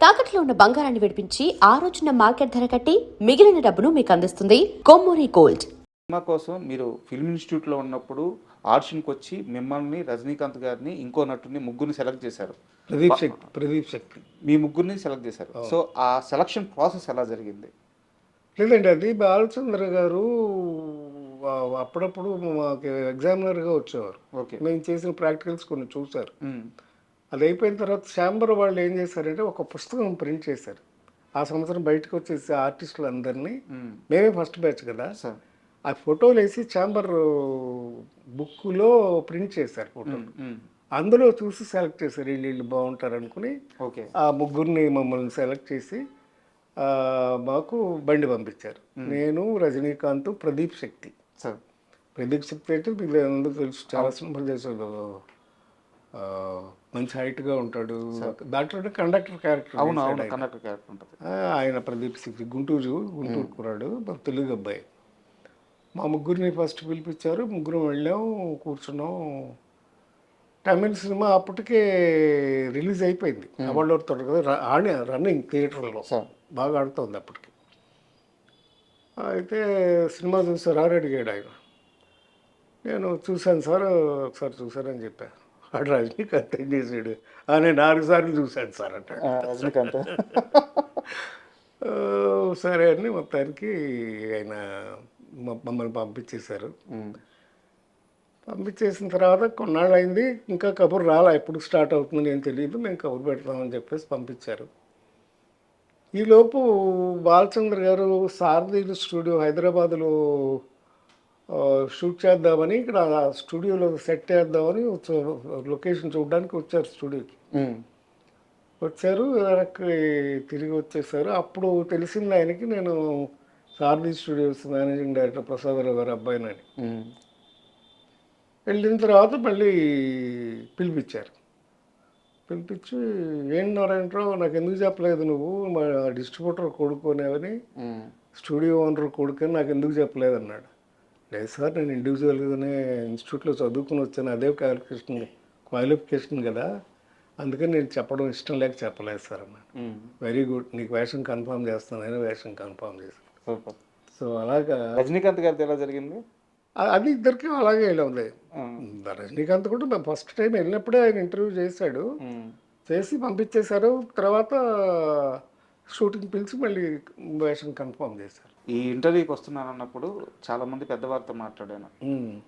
తాకట్లో ఉన్న బంగారాన్ని విడిపించి ఆ రోజున మార్కెట్ ధర కట్టి మిగిలిన డబ్బును మీకు అందిస్తుంది కొమ్మూరి గోల్డ్. సినిమా కోసం మీరు ఫిల్మ్ ఇన్స్టిట్యూట్లో ఉన్నప్పుడు ఆడిషన్కి వచ్చి మిమ్మల్ని, రజనీకాంత్ గారిని, ఇంకో నటుడిని ముగ్గురిని సెలెక్ట్ చేశారు. ప్రదీప్ శక్తి మీ ముగ్గురిని సెలెక్ట్ చేశారు. సో ఆ సెలక్షన్ ప్రాసెస్ ఎలా జరిగింది? లేదండి, అది బాలచంద్ర గారు అప్పుడప్పుడు మాకు ఎగ్జామినర్గా వచ్చేవారు. ఓకే. మేము చేసిన ప్రాక్టికల్స్ కొన్ని చూశారు. అది అయిపోయిన తర్వాత ఛాంబర్ వాళ్ళు ఏం చేశారంటే ఒక పుస్తకం ప్రింట్ చేశారు. ఆ సంవత్సరం బయటకు వచ్చేసి ఆర్టిస్టులు అందరినీ, మేమే ఫస్ట్ బ్యాచ్ కదా, ఆ ఫోటోలు వేసి ఛాంబర్ బుక్లో ప్రింట్ చేశారు ఫోటోలు. అందులో చూసి సెలెక్ట్ చేశారు. వీళ్ళు బాగుంటారు అనుకుని ఆ ముగ్గురిని మమ్మల్ని సెలెక్ట్ చేసి మాకు బండి పంపించారు. నేను, రజనీకాంత్, ప్రదీప్ శక్తి. ప్రదీప్ శక్తి అంటే మీకు అందరూ తెలుసు, చాలా సినిమాలు చేశాడు, మంచి హైట్గా ఉంటాడు. దాంట్లో కండక్టర్ క్యారెక్టర్ ఆయన ప్రదీప్ శక్తి. గుంటూరు కురాడు, తెలుగు అబ్బాయి. మా ముగ్గురిని ఫస్ట్ పిలిపించారు. ముగ్గురం వెళ్ళాం, కూర్చున్నాం. తమిళ సినిమా అప్పటికే రిలీజ్ అయిపోయింది. అవార్డు అవుతాడు కదా, రన్నింగ్ థియేటర్లో బాగా ఆడుతుంది అప్పటికి. అయితే సినిమా చూసారు అని అడిగాడు ఆయన. నేను చూశాను సార్, ఒకసారి చూశారని చెప్పాను. వాడు రజనీకాంత్ ఏం చేసాడు, నేను 4 సార్లు చూశాను సార్ అంటాడు రజనీకాంత్. సరే అని మొత్తానికి ఆయన మమ్మల్ని పంపించేశారు. పంపించేసిన తర్వాత కొన్నాళ్ళు అయింది, ఇంకా కబురు రాలా, ఎప్పుడు స్టార్ట్ అవుతుంది నేను తెలియదు, మేము కబురు పెడతామని చెప్పేసి పంపించారు. ఈలోపు బాలచంద్ర గారు సారథి స్టూడియో హైదరాబాద్లో షూట్ చేద్దామని, ఇక్కడ స్టూడియోలో సెట్ చేద్దామని లొకేషన్ చూడడానికి వచ్చారు స్టూడియోకి. వచ్చారు, వెనక్కి తిరిగి వచ్చేసారు. అప్పుడు తెలిసింది ఆయనకి నేను సారథి స్టూడియోస్ మేనేజింగ్ డైరెక్టర్ ప్రసాదరావు గారు అబ్బాయినని. వెళ్ళిన తర్వాత మళ్ళీ పిలిపించారు. పిలిపించి, ఏం నారాయణరావు నాకు ఎందుకు చెప్పలేదు నువ్వు, మా డిస్ట్రిబ్యూటర్ కొడుకునేవని, స్టూడియో ఓనర్ కొడుకుని నాకు ఎందుకు చెప్పలేదు అన్నాడు. లేదు సార్, నేను ఇండివిజువల్గానే ఇన్స్టిట్యూట్లో చదువుకుని వచ్చాను, అదే క్వాలిఫికేషన్ కదా, అందుకని నేను చెప్పడం ఇష్టం లేక చెప్పలేదు సార్ అన్నాడు. వెరీ గుడ్, నీకు వేషం కన్ఫర్మ్ చేస్తానని వేషం కన్ఫర్మ్ చేశాను. సో అలాగా రజనీకాంత్ గారితో ఎలా జరిగింది? అది ఇద్దరికి అలాగే వెళ్ళింది. రజనీకాంత్ కూడా మేము ఫస్ట్ టైం వెళ్ళినప్పుడే ఆయన ఇంటర్వ్యూ చేశాడు, చేసి పంపించేశారు. తర్వాత షూటింగ్ పిలిచి మళ్ళీ వేషం కన్ఫర్మ్ చేశారు. ఈ ఇంటర్వ్యూకి వస్తున్నాను అన్నప్పుడు చాలామంది పెద్దవారితో మాట్లాడాను.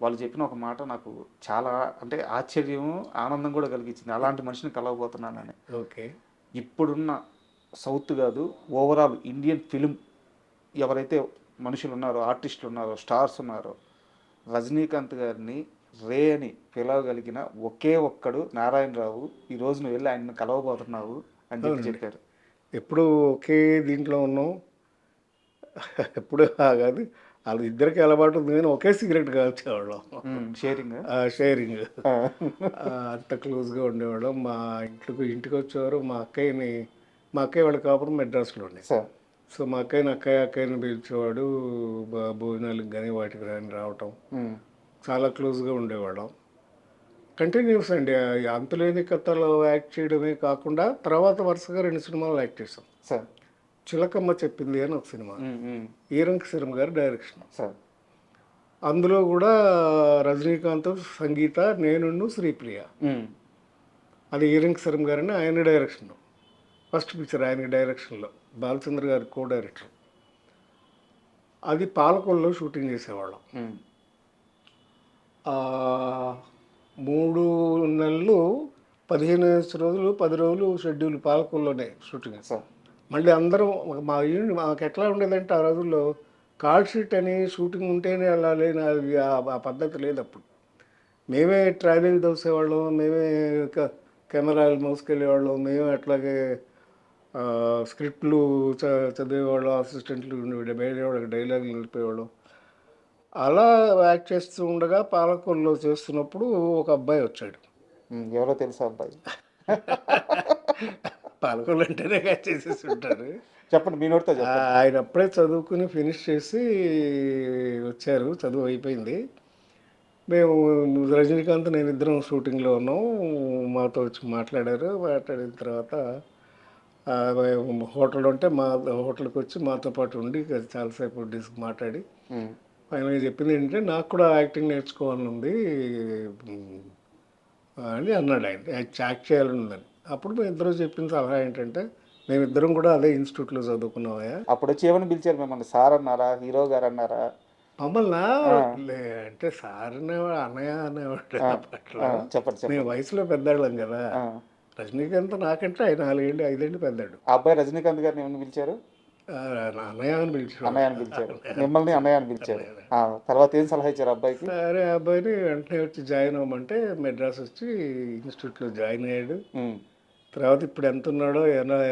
వాళ్ళు చెప్పిన ఒక మాట నాకు చాలా అంటే ఆశ్చర్యం, ఆనందం కూడా కలిగించింది. అలాంటి మనిషిని కలవబోతున్నానని. ఓకే. ఇప్పుడున్న సౌత్ కాదు, ఓవరాల్ ఇండియన్ ఫిలిం ఎవరైతే మనుషులు ఉన్నారో, ఆర్టిస్టులు ఉన్నారో, స్టార్స్ ఉన్నారో, రజనీకాంత్ గారిని రే అని పిలవగలిగిన ఒకే ఒక్కడు నారాయణరావు. ఈ రోజు నువ్వు వెళ్ళి ఆయన్ని కలవబోతున్నావు అని చెప్పారు. ఎప్పుడు ఒకే దీంట్లో ఉన్నాం, ఎప్పుడు కాదు, వాళ్ళు ఇద్దరికి అలవాటు ఉంది, కానీ ఒకే సిగరెట్ కాల్చేవాళ్ళం. షేరింగ్ అంత క్లోజ్గా ఉండేవాళ్ళం. మా ఇంటికి వచ్చేవారు. మా అక్కయ్య వాళ్ళ కాపురం మెడ్రాస్లో ఉండే. సో మా అక్కయ్యని పిలిచేవాడు, భోజనాలకు కానీ వాటికి కానీ రావటం, చాలా క్లోజ్గా ఉండేవాళ్ళం. కంటిన్యూస్ అండి. అంతులేని కథలో యాక్ట్ చేయడమే కాకుండా తర్వాత వరుసగా 2 సినిమాలు యాక్ట్ చేసాం. చిలకమ్మ చెప్పింది అని ఒక సినిమా, ఈరంక శర్మ గారి డైరెక్షన్. అందులో కూడా రజనీకాంత్, సంగీత, నేను, శ్రీప్రియ. అది ఈరంక శర్మ గారని ఆయన డైరెక్షన్, ఫస్ట్ పిక్చర్ ఆయన డైరెక్షన్లో, బాలచంద్ర గారి కో డైరెక్టర్. అది పాలకొల్లో షూటింగ్ చేసేవాళ్ళం. 3 నెలలు 15 రోజులు 10 రోజులు షెడ్యూల్ పాలకొల్లోనే షూటింగ్. మళ్ళీ అందరం మాకు ఎట్లా ఉండేదంటే ఆ రోజుల్లో కాల్ షీట్ అని షూటింగ్ ఉంటేనే వెళ్ళాలి, ఆ పద్ధతి లేదు అప్పుడు. మేమే ట్రావెలింగ్ తోసేవాళ్ళం, మేమే కెమెరాలు మోసుకెళ్ళేవాళ్ళం, మేమే అట్లాగే స్క్రిప్ట్లు చదివేవాళ్ళం, అసిస్టెంట్లు ఉండేవాళ్ళకి డైలాగులు నిలిపేవాళ్ళం. అలా యాక్ట్ చేస్తూ ఉండగా పాలకొల్లో చేస్తున్నప్పుడు ఒక అబ్బాయి వచ్చాడు. ఎవరో తెలుసా అబ్బాయి? పాలకొల్లు అంటేనే చేసేసి ఉంటారు. చెప్పండి, మీ నోటితో. ఆయన అప్పుడే చదువుకుని ఫినిష్ చేసి వచ్చారు, చదువు అయిపోయింది. మేము రజనీకాంత్ నేను ఇద్దరం షూటింగ్లో ఉన్నాం. మాతో వచ్చి మాట్లాడారు. మాట్లాడిన తర్వాత ఆ, హోటల్ ఉంటే మా హోటల్కి వచ్చి మాతో పాటు ఉండి చాలాసేపు మాట్లాడి ఫైనల్గా చెప్పింది ఏంటంటే నాకు కూడా యాక్టింగ్ నేర్చుకోవాలని ఉంది ఉమ్, అని అన్నాడు ఆయన. యాక్ట్ చేయాలని ఉందని. అప్పుడు మేము ఇద్దరు చెప్పిన సలహా ఏంటంటే మేమిద్దరం కూడా అదే ఇన్స్టిట్యూట్లో చదువుకున్నామయ్యా. అప్పుడు వచ్చి ఏమని పిలిచారు మిమ్మల్ని? సార్ అన్నారా, హీరో గారు అన్నారా? మమ్మల్ని ఆ, అంటే సార్ అనేవాడు, అన్నయ్య అనేవాడు ఆ, అప్పట్లో. చెప్పండి మేము చెప్పండి. వయసులో పెద్దాళ్ళం కదా. ఆ, రజనీకాంత్ నాకంటే ఆయన 4 ఏళ్ళు 5 ఏళ్ళు పెద్దాడు. ఆ అబ్బాయి రజనీకాంత్ గారిని ఏమని పిలిచారు? ఆ, అన్నయ్య అని పిలిచేవాడు. అన్నయ్య అని పిలిచారు, మిమ్మల్ని అన్నయ్య అని పిలిచారు. ఆ, తర్వాత ఏం సలహా ఇచ్చారు అబ్బాయికి? సరే అబ్బాయిని వెంటనే వచ్చి జాయిన్ అవ్వమంటే మెడ్రాస్ వచ్చి ఇన్స్టిట్యూట్లో జాయిన్ అయ్యాడు. ఉమ్. తర్వాత ఇప్పుడు ఎంత ఉన్నాడో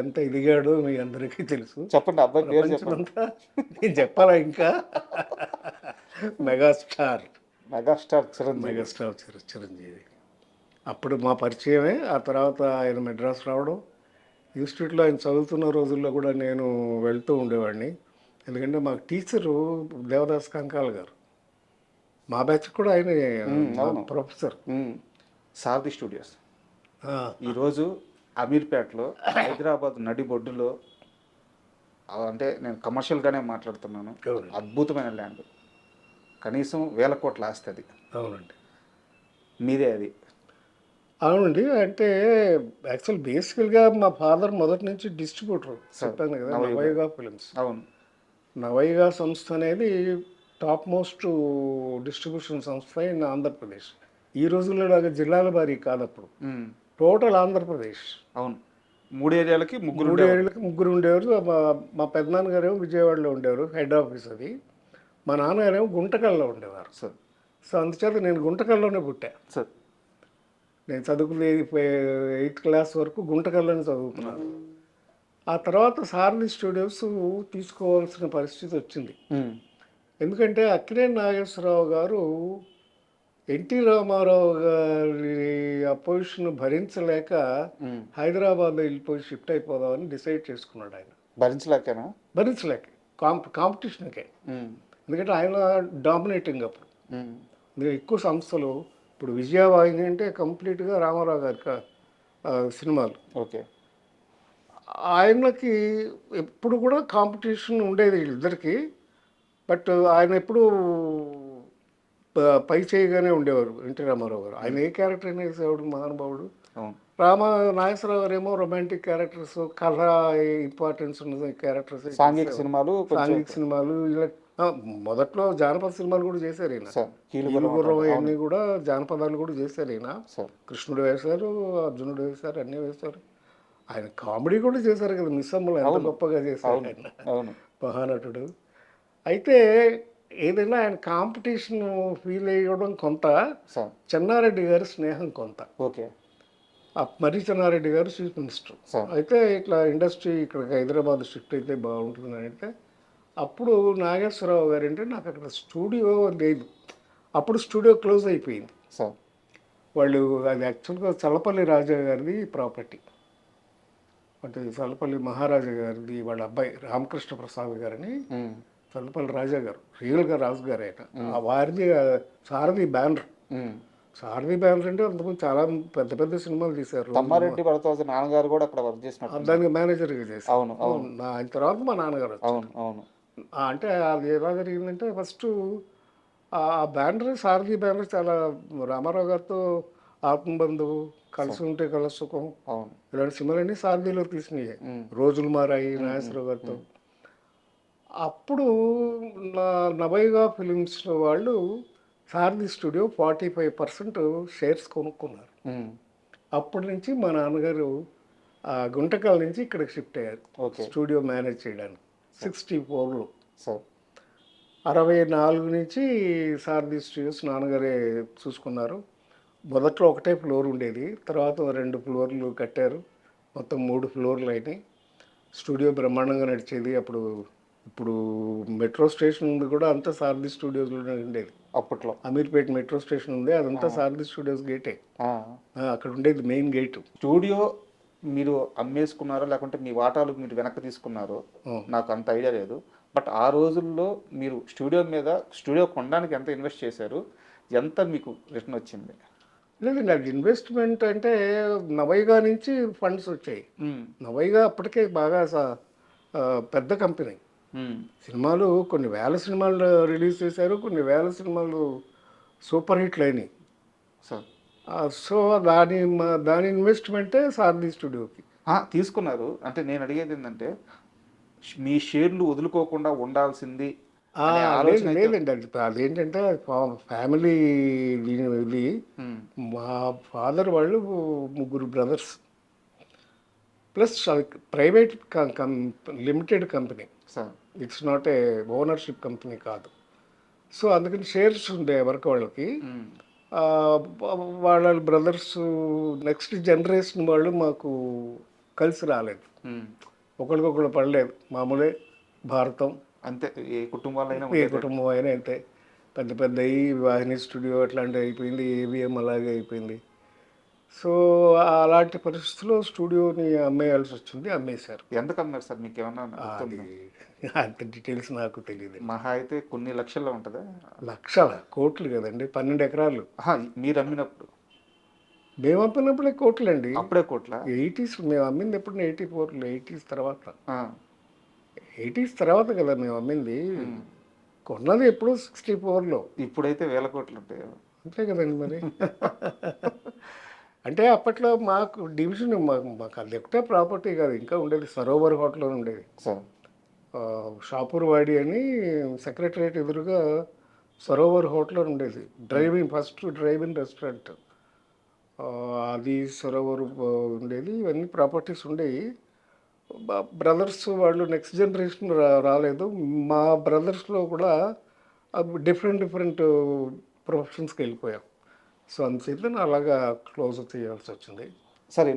ఎంత ఎదిగాడో మీ అందరికీ తెలుసు. చెప్పండి, అబ్బాయి పేరు చెప్పండి. ప్రపంచమంతా నేను చెప్పాలా ఇంకా? Megastar. Megastar Chiranjeevi. Megastar Chiranjeevi. అప్పుడు మా పరిచయమే. ఆ తర్వాత ఆయన మెడ్రాస్ రావడం, ఇన్స్టిట్యూట్లో ఆయన చదువుతున్న రోజుల్లో కూడా నేను వెళ్తూ ఉండేవాడిని. ఎందుకంటే మాకు టీచరు దేవదాస్ కంకాల్ గారు. మా బ్యాచ్ కూడా ఆయన అవును. ప్రొఫెసర్. సారథి స్టూడియోస్ ఆ, ఈరోజు అమీర్పేటలో, హైదరాబాద్ నడిబొడ్డులో, అంటే నేను కమర్షియల్గానే మాట్లాడుతున్నాను, అవును. అద్భుతమైన ల్యాండ్. కనీసం 1000 కోట్ల ఆస్తి అది. అవునండి. మీదే అది. అవునండి. అంటే యాక్చువల్ బేసికల్గా మా ఫాదర్ మొదటి నుంచి డిస్ట్రిబ్యూటర్. చెప్పాను కదా, నవయుగ ఫిలిమ్స్. అవును. నవయుగ సంస్థ అనేది టాప్ మోస్ట్ డిస్ట్రిబ్యూషన్ సంస్థ ఇన్ ఆంధ్రప్రదేశ్. ఈ రోజుల్లో లాగా జిల్లాల వారీ కాదు, అప్పుడు ఉమ్. టోటల్ ఆంధ్రప్రదేశ్. అవును. 3 ఏరియాలకి 3 3 ఏళ్ళకి 3 ఉండేవారు. మా పెద్దనాన్నగారేమో విజయవాడలో ఉండేవారు, హెడ్ ఆఫీస్ అది. మా నాన్నగారేమో గుంటకల్లో ఉండేవారు. సార్. సో అందుచేత నేను గుంటకల్లోనే పుట్టా. సార్. నేను చదువుకునేది 8th క్లాస్ వరకు గుంటకల్లోనే చదువుకున్నాను. ఆ తర్వాత సారథి స్టూడియోస్ తీసుకోవాల్సిన పరిస్థితి వచ్చింది. ఉమ్. ఎందుకంటే అక్కినేని నాగేశ్వరరావు గారు ఎన్టీ రామారావు గారి అపోజిషన్ భరించలేక ఉమ్. హైదరాబాద్లో వెళ్ళిపోయి షిఫ్ట్ అయిపోదామని డిసైడ్ చేసుకున్నాడు ఆయన. భరించలేకనా? భరించలేక కాంపిటీషన్కే. ఉమ్. ఎందుకంటే ఆయన డామినేటింగ్ అప్పుడు. ఉమ్. ఇంకా ఎక్కువ సంస్థలు, ఇప్పుడు విజయవాహిని అంటే కంప్లీట్గా రామారావు గారి సినిమాలు. ఓకే. ఆయనకి ఎప్పుడు కూడా కాంపిటీషన్ ఉండేది వీళ్ళిద్దరికి. బట్ ఆయన ఎప్పుడు పై చేయగానే ఉండేవారు ఎన్టీ రామారావు గారు. ఆయన ఏ క్యారెక్టర్ అయినా వేసేవాడు, మహానుభావుడు. అవును. నాగేశ్వరరావు గారు ఏమో రొమాంటిక్ క్యారెక్టర్స్, కథ ఇంపార్టెన్స్ ఉన్న క్యారెక్టర్స్, సాంఘిక సినిమాలు, సాంఘిక సినిమాలు ఇలా. మొదట్లో జానపద సినిమాలు కూడా చేశారు ఈయన. సార్, కీలుగుర్రం అవన్నీ కూడా జానపదాలు కూడా చేశారు ఈయన. సార్. కృష్ణుడు వేశారు, అర్జునుడు వేశారు, అన్నీ వేశారు. ఆయన కామెడీ కూడా చేశారు కదా, మిస్సమ్మలు ఎంత గొప్పగా చేశారు ఆయన, అవును. మహానటుడు. అయితే ఏదైనా ఆయన కాంపిటీషన్ ఫీల్ అయ్యడం కొంత, సార్. చెన్నారెడ్డి గారి స్నేహం కొంత. ఓకే. మర్రి చెన్నారెడ్డి గారు చీఫ్ మినిస్టర్. సార్. అయితే ఇట్లా ఇండస్ట్రీ ఇక్కడ హైదరాబాద్ షిఫ్ట్ అయితే బాగుంటుంది అంటే, అప్పుడు నాగేశ్వరరావు గారు అంటే నాకు అక్కడ స్టూడియో లేదు. అప్పుడు స్టూడియో క్లోజ్ అయిపోయింది. సార్. వాళ్ళు అది యాక్చువల్గా చల్లపల్లి రాజా గారిది ప్రాపర్టీ. అంటే చల్లపల్లి మహారాజా గారిది వాళ్ళ అబ్బాయి రామకృష్ణ ప్రసాద్ గారని. ఉమ్. చల్లపల్లి రాజా గారు రియల్గా రాజు గారు ఆయన. ఆ వారిది సారథి బ్యానర్. ఉమ్. సారథి బ్యానర్ అంటే అంతకుముందు చాలా పెద్ద పెద్ద సినిమాలు తీశారు. తమ్మారెడ్డి భరద్వాజ నాన్నగారు కూడా అక్కడ వర్క్ చేసినట్టు. దానికి మేనేజర్గా చేశారు. అవును. అవును. ఆయన తర్వాత మా నాన్నగారు వచ్చారు. అవును. అవును. అంటే అది ఎలా జరిగిందంటే, ఫస్ట్ ఆ బ్యానర్ సారథి బ్యానర్ చాలా రామారావు గారితో ఆత్మబంధువు, కలిసి ఉంటే కలసి సుఖం, అవును. ఇలాంటి సినిమాలన్నీ సారథిలో తీసినాయి. రోజులు మారాయి నాగేశ్వరరావు గారితో. అప్పుడు నవయుగ ఫిలిమ్స్ వాళ్ళు సారథి స్టూడియో 45% షేర్స్ కొనుక్కున్నారు. ఉమ్. అప్పటి నుంచి మా నాన్నగారు గుంటకల్ నుంచి ఇక్కడికి షిఫ్ట్ అయ్యారు ఓకే. స్టూడియో మేనేజ్ చేయడానికి. 64లో సార్. 64 నుంచి సారథి స్టూడియోస్ నాన్నగారే చూసుకున్నారు. మొదట్లో ఒకటే ఫ్లోర్ ఉండేది, తర్వాత 2 ఫ్లోర్లు కట్టారు, మొత్తం 3 ఫ్లోర్లు అయినాయి. స్టూడియో బ్రహ్మాండంగా నడిచేది. ఇప్పుడు మెట్రో స్టేషన్ ఉంది కూడా అంతా సారథి స్టూడియోస్లోనే ఉండేది. అప్పట్లో అమీర్పేట మెట్రో స్టేషన్ ఉంది, అదంతా సారథి స్టూడియోస్ గేటే. అక్కడ ఉండేది మెయిన్ గేటు. స్టూడియో మీరు అమ్మేసుకున్నారో లేకుంటే మీ వాటాలు మీరు వెనక్కి తీసుకున్నారో నాకు అంత ఐడియా లేదు. బట్ ఆ రోజుల్లో మీరు స్టూడియో కొనడానికి ఎంత ఇన్వెస్ట్ చేశారు, ఎంత మీకు రిటర్న్ వచ్చింది? లేదండి, అది ఇన్వెస్ట్మెంట్ అంటే నవైగా నుంచి ఫండ్స్ వచ్చాయి. ఉమ్, నవైగా అప్పటికే బాగా పెద్ద కంపెనీ. ఉమ్, సినిమాలు కొన్ని వేల సినిమాలు రిలీజ్ చేశారు, కొన్ని వేల సినిమాలు సూపర్ హిట్లు అయినాయి. సార్ సో దాని ఇన్వెస్ట్మెంటే సారథి స్టూడియోకి. తీసుకున్నారు అంటే నేను అడిగేది ఏంటంటే మీ షేర్లు వదులుకోకుండా ఉండాల్సింది అనే ఆలోచన అయితే లేదండి, అదేంటంటే ఫ్యామిలీ దీని వెళ్ళి ఉమ్, మా ఫాదర్ వాళ్ళు ముగ్గురు బ్రదర్స్, ప్లస్ అది private limited company. Sir it's not a ownership company కాదు. సో అందుకని షేర్స్ ఉండే ఎవరికి వాళ్ళకి. ఉమ్, ఆ, వాళ్ళ బ్రదర్స్ నెక్స్ట్ జనరేషన్ వాళ్ళు మాకు కలిసి రాలేదు, ఉమ్, ఒకరికొకరు పడలేదు. మామూలే భారతం, అంతే ఏ కుటుంబాలైనా ఏ కుటుంబం అయినా అంతే. పెద్ద పెద్ద వాహిని స్టూడియో అట్లాంటివి అయిపోయింది, ఏవిఎం అలాగే అయిపోయింది. సో అలాంటి పరిస్థితుల్లో స్టూడియోని అమ్మేయాల్సి వచ్చింది, అమ్మేశారు. ఎంత అమ్మారు సార్ మీకు ఏమన్నా అది అంత డీటెయిల్స్ నాకు తెలియదు. మహా అయితే కొన్ని లక్షల్లో ఉంటుందా? లక్షల కోట్లు కదండి, 12 ఎకరాలు. మీరు అమ్మినప్పుడు మేము అమ్మినప్పుడే కోట్లండి. అప్పుడే కోట్ల 80s మేము అమ్మింది ఎప్పుడు 84లో, 80s తర్వాత. ఆ, 80s తర్వాత కదా మేము అమ్మింది. కొన్నది ఎప్పుడు 64లో. ఇప్పుడైతే వేల కోట్లు ఉంటాయి. అంతే కదండి మరి. అంటే అప్పట్లో మాకు డివిజన్ మాకు అది ఒకటే ప్రాపర్టీ కాదు, ఇంకా ఉండేది సరోవర్ హోటల్ అని ఉండేది. సార్ షాపూర్ వాడి అని సెక్రటరియట్ ఎదురుగా సరోవర్ హోటల్ అని ఉండేది. ఫస్ట్ డ్రైవింగ్ రెస్టారెంట్ అది సరోవర్ ఉండేది. ఇవన్నీ ప్రాపర్టీస్ ఉండేవి. బ్రదర్స్ వాళ్ళు నెక్స్ట్ జనరేషన్ రాలేదు. మా బ్రదర్స్లో కూడా డిఫరెంట్ ప్రొఫెషన్స్కి వెళ్ళిపోయాం. సో అందుచేత అలాగా క్లోజ్ చేయాల్సి వచ్చింది. సరే